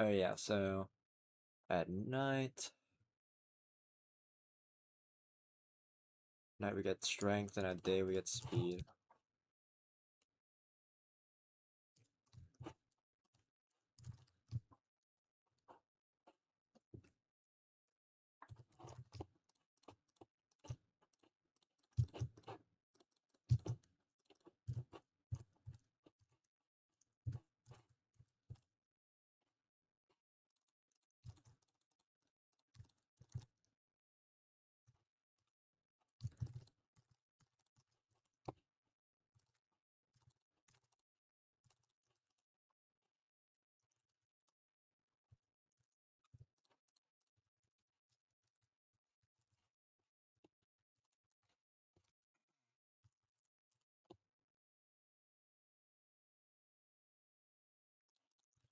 Oh yeah, so at night we get strength, and at day we get speed.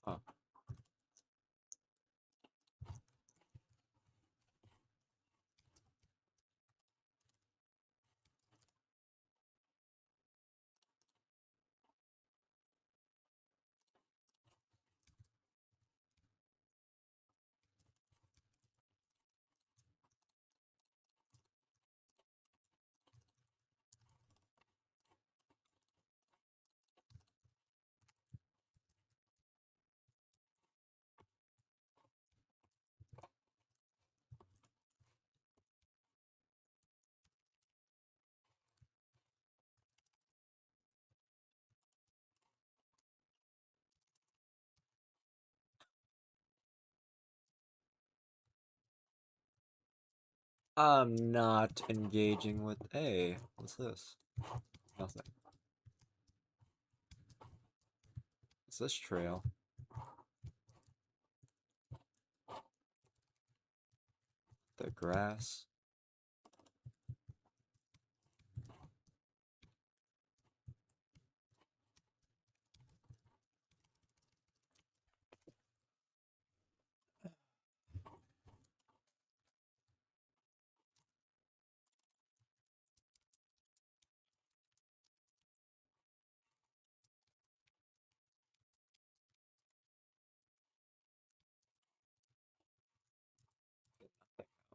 Oh. I'm not engaging with A. What's this? Nothing. What's this trail? The grass.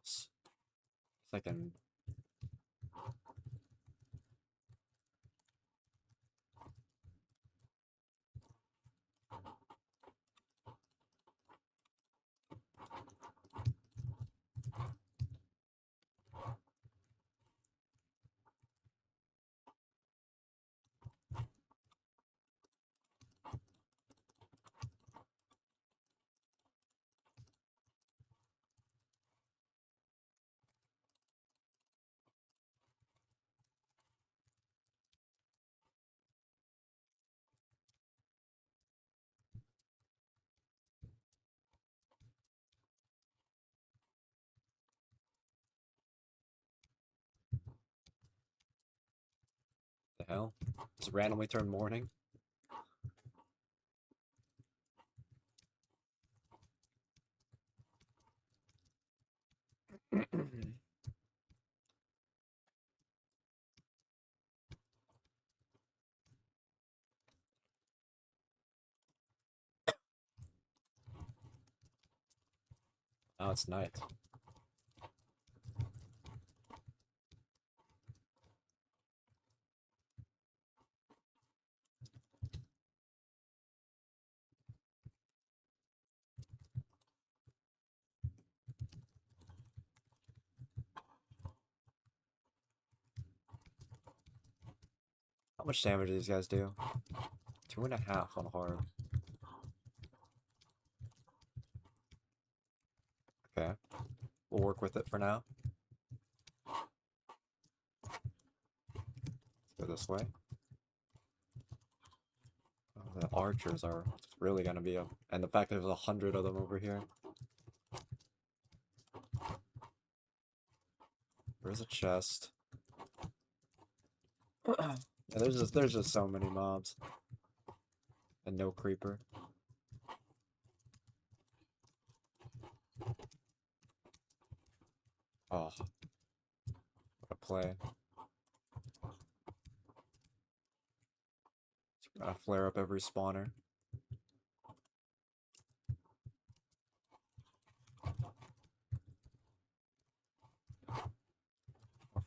It's like an the hell? Just randomly turn morning. Oh, it's night. How much damage do these guys do? 2.5 on hard. Okay. We'll work with it for now. Let's go this way. Oh, the archers are really gonna be up. And the fact that there's 100 of them over here. There's a chest. Yeah, there's just so many mobs. And no creeper. Oh. What a play. Gotta flare up every spawner.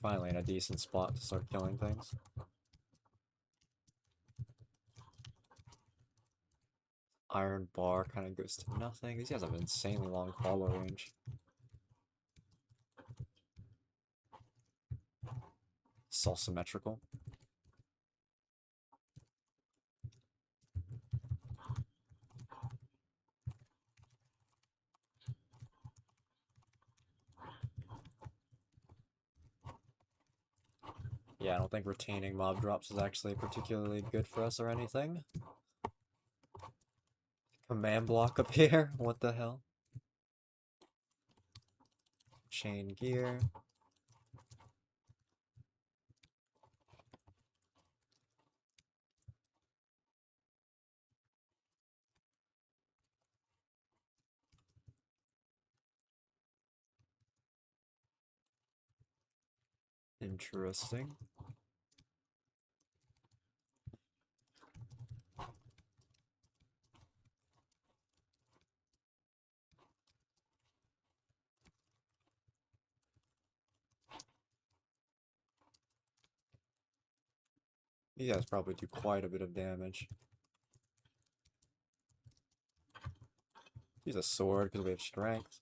finally in a decent spot to start killing things. Iron bar kind of goes to nothing. These guys have insanely long follow range. It's all symmetrical. Yeah, I don't think retaining mob drops is actually particularly good for us or anything. Command block up here? What the hell? Chain gear. Interesting. These guys probably do quite a bit of damage. Use a sword because we have strength.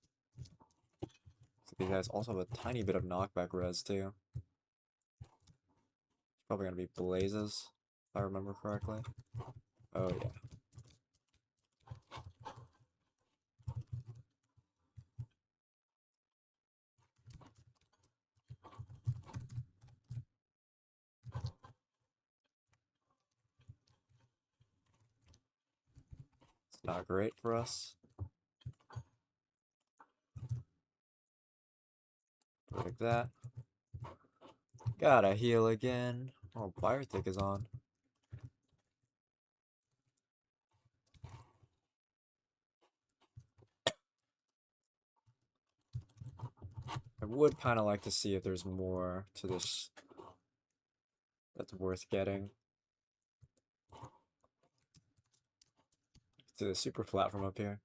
So these guys also have a tiny bit of knockback res too. Probably gonna be blazes, if I remember correctly. Oh yeah. It's not great for us. Like that. Gotta heal again. Oh, fire tick is on. I would kind of like to see if there's more to this that's worth getting. To the super flat from up here.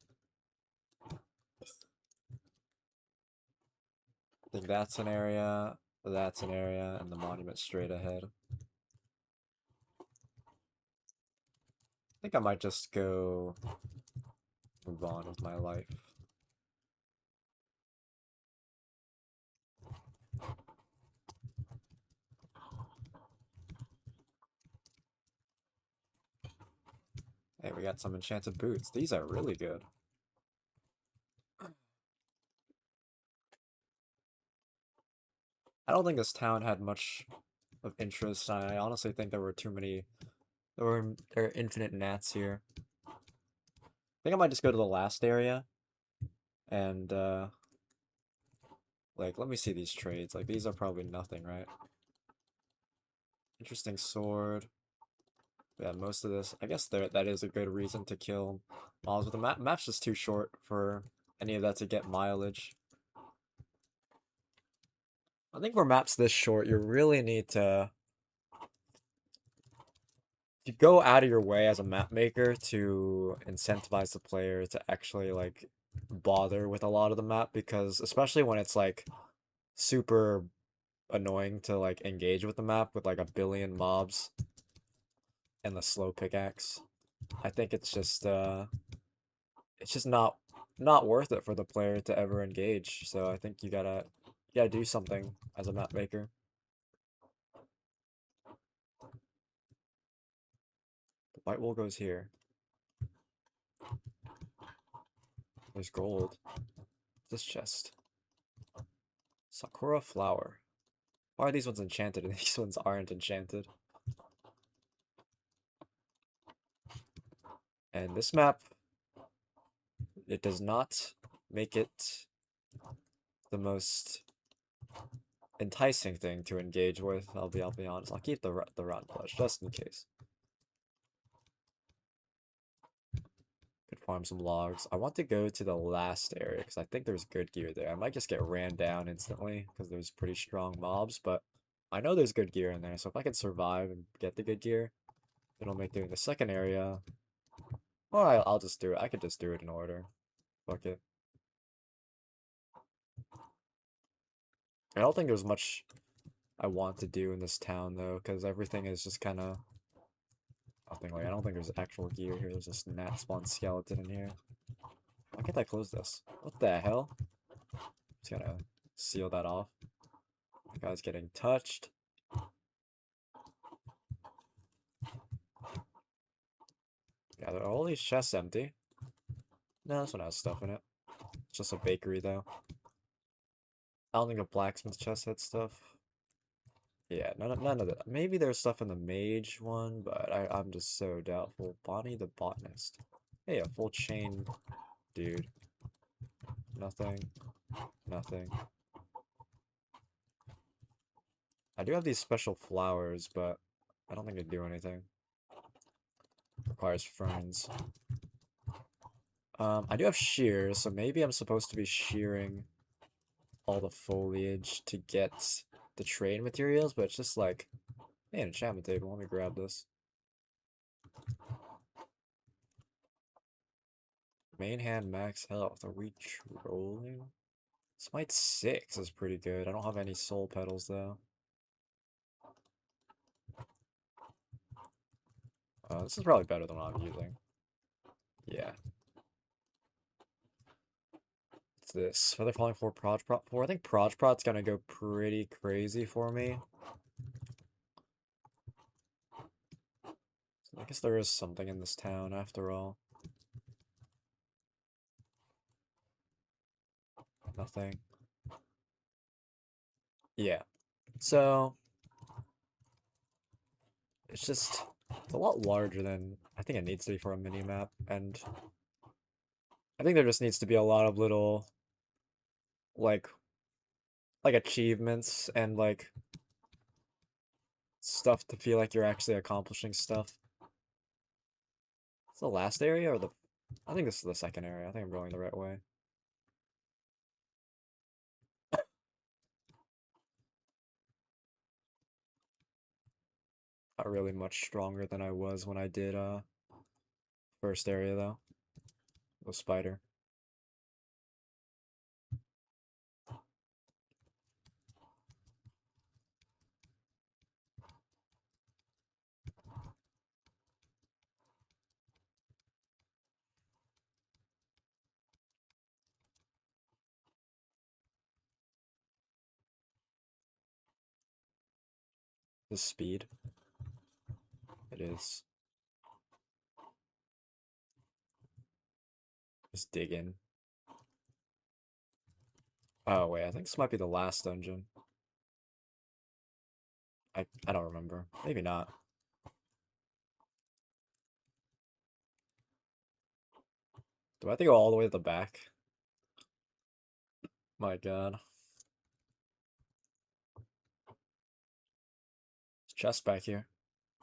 I think that's an area, and the monument straight ahead. I think I might just go move on with my life. Hey, we got some enchanted boots. These are really good. I don't think this town had much of interest. I honestly think there were too many. There are infinite gnats here. I think I might just go to the last area and like let me see these trades. Like these are probably nothing, right? Interesting sword. Yeah, most of this. I guess that is a good reason to kill mobs, but the map's just too short for any of that to get mileage. I think for maps this short, you really need to go out of your way as a map maker to incentivize the player to actually like bother with a lot of the map, because especially when it's like super annoying to like engage with the map with like a billion mobs and the slow pickaxe. I think it's just not worth it for the player to ever engage. So I think you gotta do something as a map maker. The white wool goes here. There's gold. This chest. Sakura flower. Why are these ones enchanted and these ones aren't enchanted? And this map, it does not make it the most enticing thing to engage with. I'll be honest. I'll keep the round pledge just in case. Could farm some logs. I want to go to the last area because I think there's good gear there. I might just get ran down instantly because there's pretty strong mobs, but I know there's good gear in there. So if I can survive and get the good gear, it'll make doing the second area. Or I'll just do it. I could just do it in order. Fuck it. I don't think there's much I want to do in this town though, because everything is just kind of nothing. Like I don't think there's actual gear here. There's this gnat spawn skeleton in here. Why can't I close this? What the hell? Just gotta seal that off. That guy's getting touched. Yeah, are all these chests empty? No, this one has stuff in it. It's just a bakery though. I don't think a blacksmith chest had stuff. Yeah, none of that. Maybe there's stuff in the mage one, but I'm just so doubtful. Bonnie the botanist. Hey, a full chain, dude. Nothing. Nothing. I do have these special flowers, but I don't think they do anything. Requires ferns. I do have shears, so maybe I'm supposed to be shearing all the foliage to get the trade materials, but it's just like, hey, an enchantment table. Let me grab this. Main hand max health. Are we trolling? Smite 6 is pretty good. I don't have any soul petals though. This is probably better than what I'm using. Yeah. What's this? Feather falling 4, Proj Prot 4. I think Proj Prot's gonna go pretty crazy for me. So I guess there is something in this town after all. Nothing. Yeah. So it's just it's a lot larger than I think it needs to be for a mini map, and I think there just needs to be a lot of little like achievements and like stuff to feel like you're actually accomplishing stuff. It's the last area or the I think this is the second area. I think I'm going the right way. Not really much stronger than I was when I did first area though. The spider. The speed. It is. Just dig in. Oh wait, I think this might be the last dungeon. I don't remember. Maybe not. Do I have to go all the way to the back? My god. There's chest back here.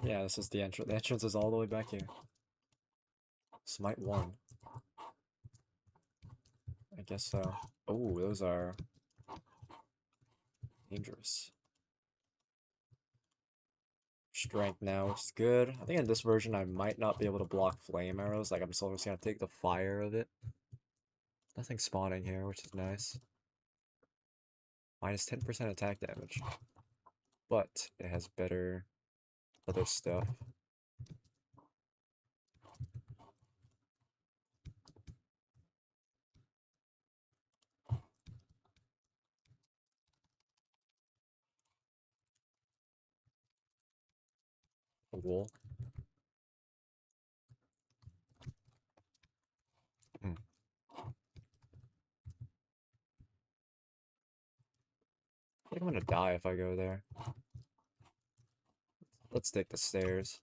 Yeah, this is the entrance. The entrance is all the way back here. Smite 1. I guess so. Oh, those are dangerous. Strength now, which is good. I think in this version I might not be able to block flame arrows. Like I'm still just gonna take the fire of it. Nothing spawning here, which is nice. Minus 10% attack damage. But it has better other stuff. A wool. Hmm. I think I'm gonna die if I go there. Let's take the stairs.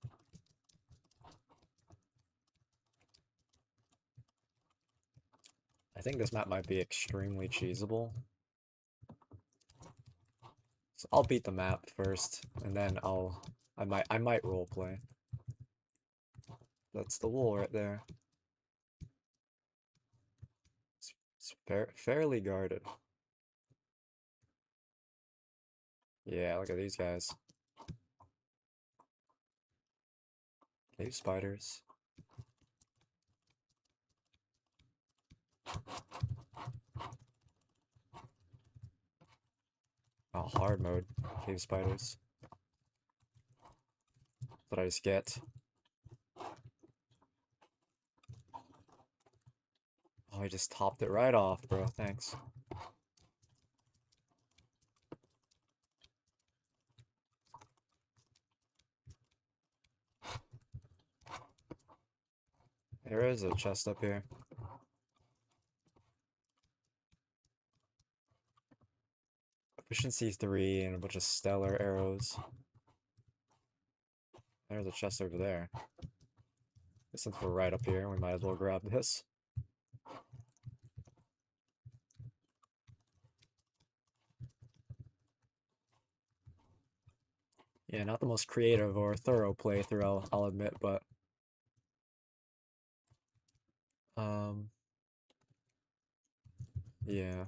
I think this map might be extremely cheesable. So I'll beat the map first, and then I might roleplay. That's the wool right there. It's fairly guarded. Yeah, look at these guys. Cave spiders. Oh, hard mode. Cave spiders. That I just get. Oh, I just topped it right off, bro. Thanks. There is a chest up here. Efficiency 3 and a bunch of stellar arrows. There's a chest over there. Since we're right up here, we might as well grab this. Yeah, not the most creative or thorough playthrough, I'll admit, but um, yeah.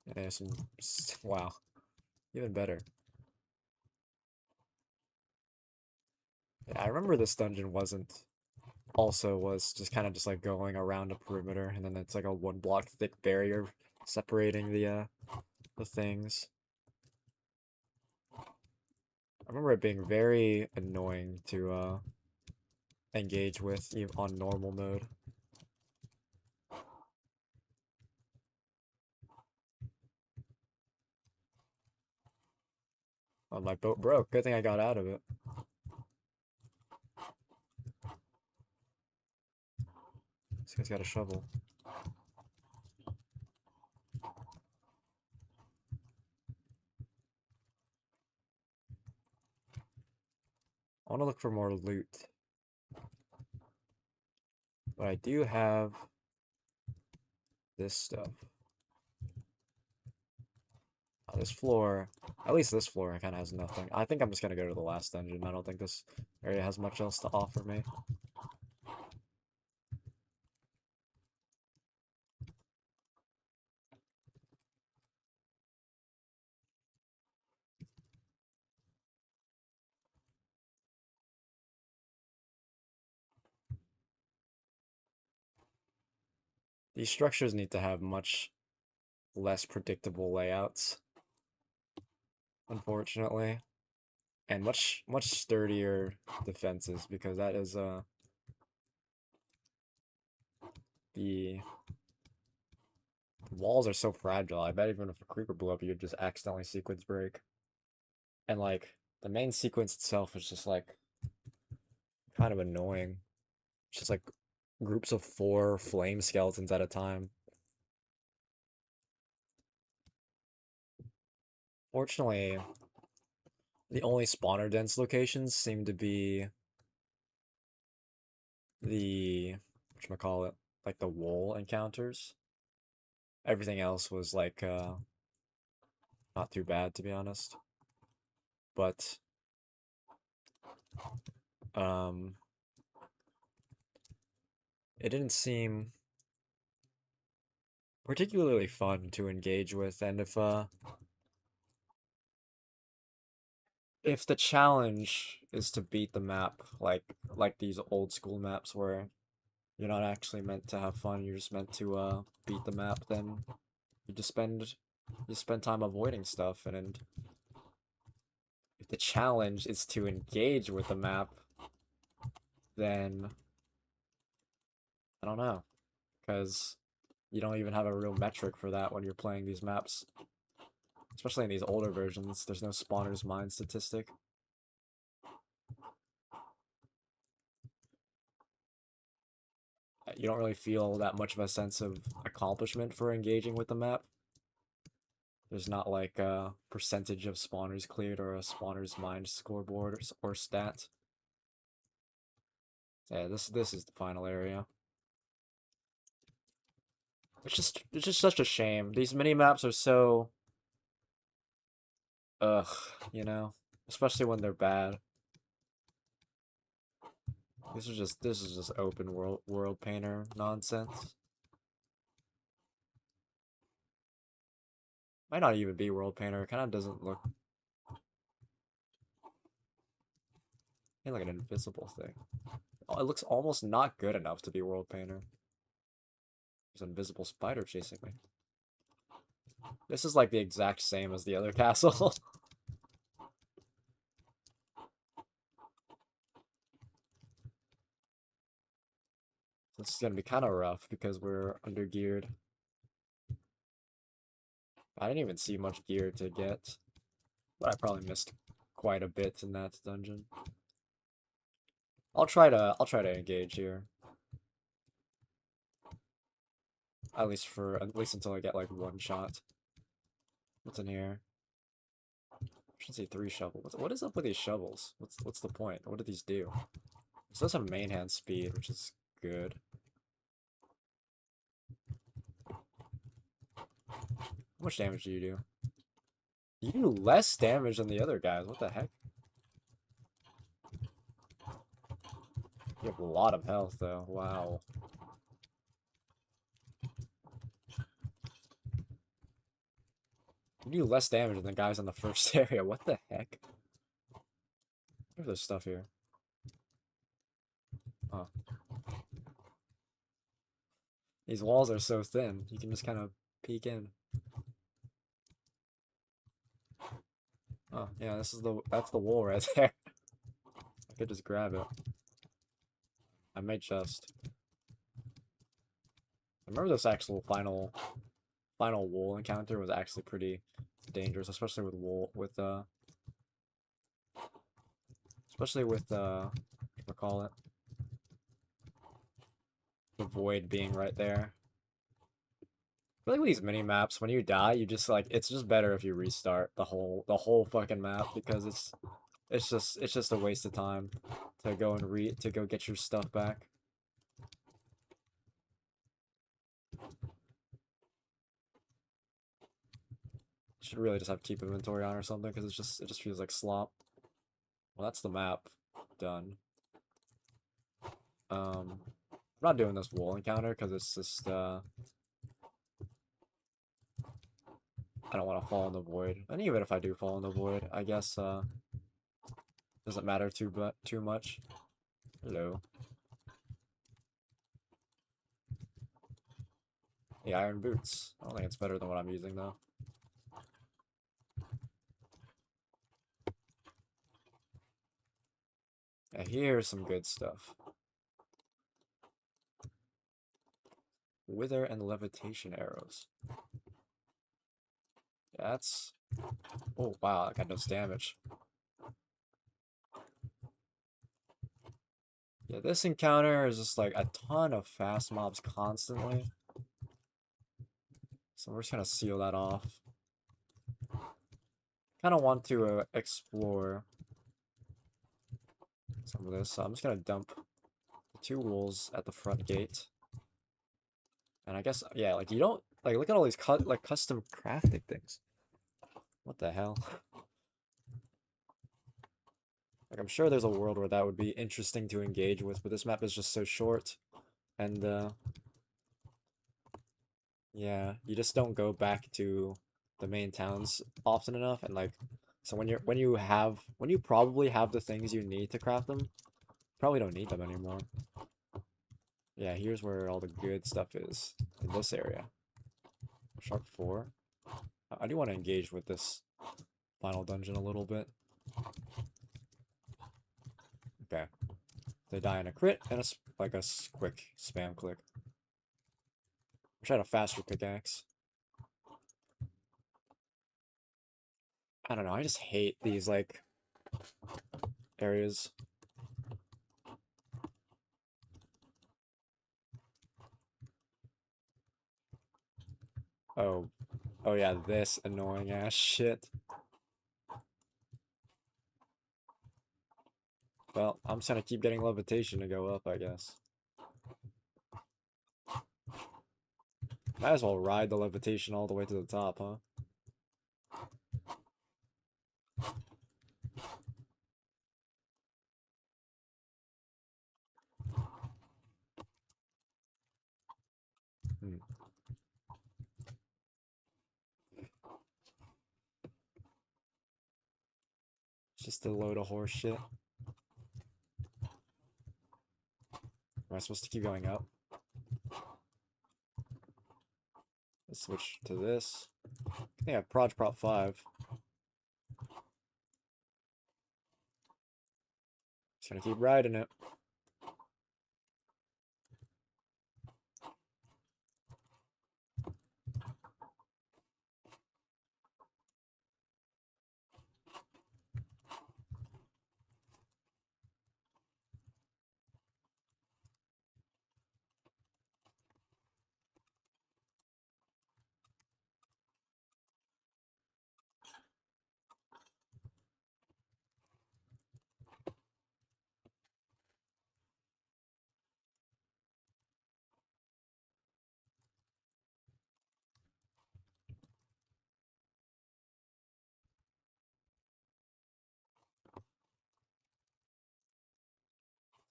Yeah, there's some. Wow, even better. Yeah, I remember this dungeon wasn't. Also, was just kind of just like going around a perimeter, and then it's like a 1 block thick barrier separating the things. I remember it being very annoying to engage with even on normal mode. Oh, my boat broke. Good thing I got out of it. This guy's got a shovel. I want to look for more loot. But I do have this stuff. This floor, at least this floor, kind of has nothing. I think I'm just gonna go to the last dungeon. I don't think this area has much else to offer me. These structures need to have much less predictable layouts, unfortunately, and much sturdier defenses because that is the walls are so fragile. I bet even if a creeper blew up, you'd just accidentally sequence break. And like the main sequence itself is just like kind of annoying. It's just like groups of 4 flame skeletons at a time. Fortunately, the only spawner dense locations seem to be the whatchamacallit, like the wool encounters. Everything else was like not too bad to be honest. But um it didn't seem particularly fun to engage with, and if the challenge is to beat the map like these old school maps where you're not actually meant to have fun, you're just meant to beat the map, then you just spend time avoiding stuff, and if the challenge is to engage with the map, then I don't know, because you don't even have a real metric for that when you're playing these maps. Especially in these older versions, there's no spawner's mine statistic. You don't really feel that much of a sense of accomplishment for engaging with the map. There's not like a percentage of spawners cleared or a spawner's mine scoreboard or stat. Yeah, this is the final area. It's just such a shame. These mini maps are so ugh, you know, especially when they're bad. This is just open world painter nonsense. Might not even be world painter. It kind of doesn't look like an invisible thing. Oh, it looks almost not good enough to be world painter. There's an invisible spider chasing me. This is like the exact same as the other castle. This is gonna be kind of rough because we're under geared. I didn't even see much gear to get, but I probably missed quite a bit in that dungeon. I'll try to engage here. At least until I get like one shot. What's in here? I should say 3 shovels. What is up with these shovels? What's the point? What do these do? This does have main hand speed, which is good. How much damage do you do? You do less damage than the other guys. What the heck? You have a lot of health, though. Wow. You do less damage than the guys in the first area. What the heck? There's stuff here. Oh. These walls are so thin. You can just kind of peek in. Oh, yeah, that's the wall right there. I could just grab it. I might just. I remember this actual final wall encounter was actually pretty dangerous, especially with what call it, the void being right there. I feel like with these mini maps, when you die, you just like it's just better if you restart the whole fucking map because it's just a waste of time to go get your stuff back. Should really just have keep inventory on or something because it just feels like slop. Well, that's the map done. I'm not doing this wall encounter because it's just I don't want to fall in the void. And even if I do fall in the void, I guess doesn't matter too much. Hello. The iron boots. I don't think it's better than what I'm using though. Yeah, here's some good stuff. Wither and levitation arrows. Yeah, that's... Oh, wow, I got no damage. Yeah, this encounter is just like a ton of fast mobs constantly. So we're just gonna seal that off. Kind of want to explore some of this, so I'm just gonna dump the 2 wolves at the front gate. And I guess, yeah, like you don't, like look at all these custom crafting things. What the hell? Like I'm sure there's a world where that would be interesting to engage with, but this map is just so short. And yeah, you just don't go back to the main towns often enough, and like, so when you probably have the things you need to craft them, probably don't need them anymore. Yeah, here's where all the good stuff is, in this area. Sharp 4. I do want to engage with this final dungeon a little bit. Okay. They die in a crit, and it's like a quick spam click. Try a faster pickaxe. I don't know, I just hate these, like, areas. Oh. Oh yeah, this annoying ass shit. Well, I'm just gonna keep getting levitation to go up, I guess. Might as well ride the levitation all the way to the top, huh? Hmm. It's just a load of horse shit. Am I supposed to keep going up? Let's switch to this. Yeah, Proj Prop 5. Just gonna keep riding it.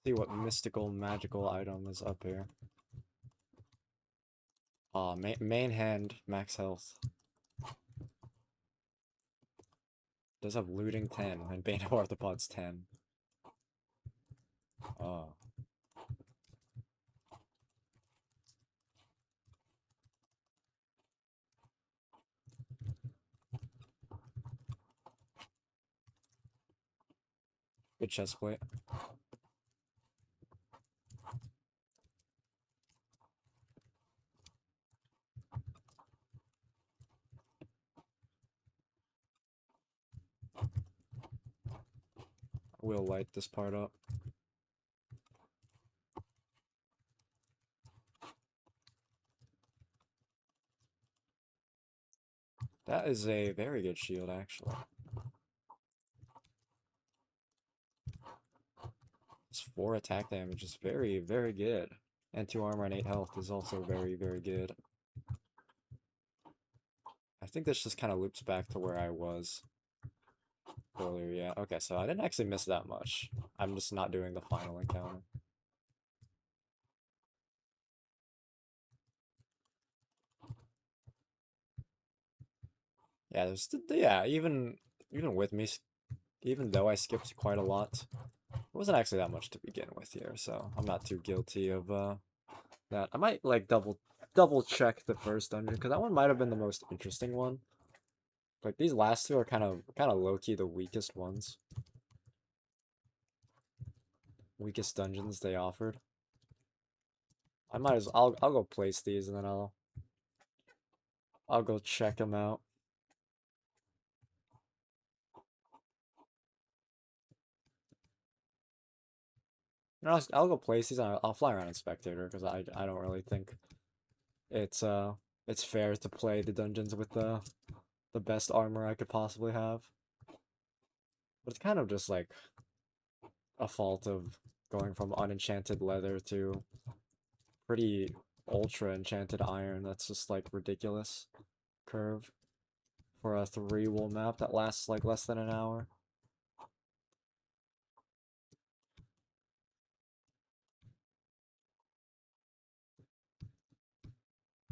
See what mystical, magical item is up here. Main hand, max health. Does have looting 10 and Bane of Arthropods 10. Oh. Good chest plate. We'll light this part up. That is a very good shield, actually. It's 4 attack damage is very, very good. And 2 armor and 8 health is also very, very good. I think this just kind of loops back to where I was earlier, yeah. Okay, so I didn't actually miss that much. I'm just not doing the final encounter. Yeah, even with me, even though I skipped quite a lot, it wasn't actually that much to begin with here, so I'm not too guilty of that. I might like double check the first dungeon because that one might have been the most interesting one. Like these last two are kind of low key the weakest ones, weakest dungeons they offered. I might as I'll go place these and then I'll go check them out. No, I'll go place these and I'll fly around in spectator because I don't really think it's it's fair to play the dungeons with the best armor I could possibly have. But it's kind of just like a fault of going from unenchanted leather to pretty ultra enchanted iron. That's just like ridiculous curve for a 3 wool map that lasts like less than an hour.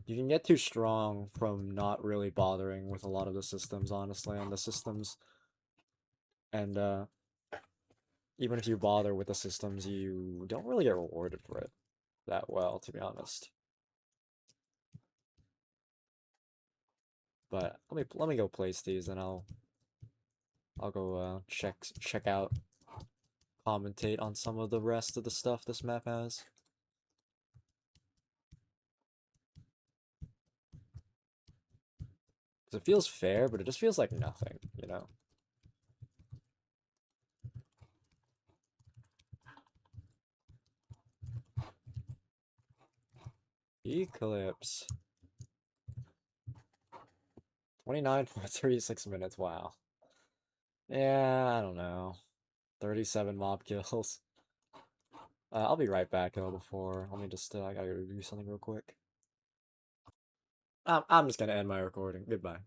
You can get too strong from not really bothering with a lot of the systems, honestly, and the systems. And even if you bother with the systems, you don't really get rewarded for it that well, to be honest. But let me go place these, and I'll go check out, commentate on some of the rest of the stuff this map has. 'Cause it feels fair, but it just feels like nothing, you know? Eclipse. 29.36 minutes, wow. Yeah, I don't know. 37 mob kills. I'll be right back though before, let me just, I gotta go do something real quick. I'm just gonna end my recording. Goodbye.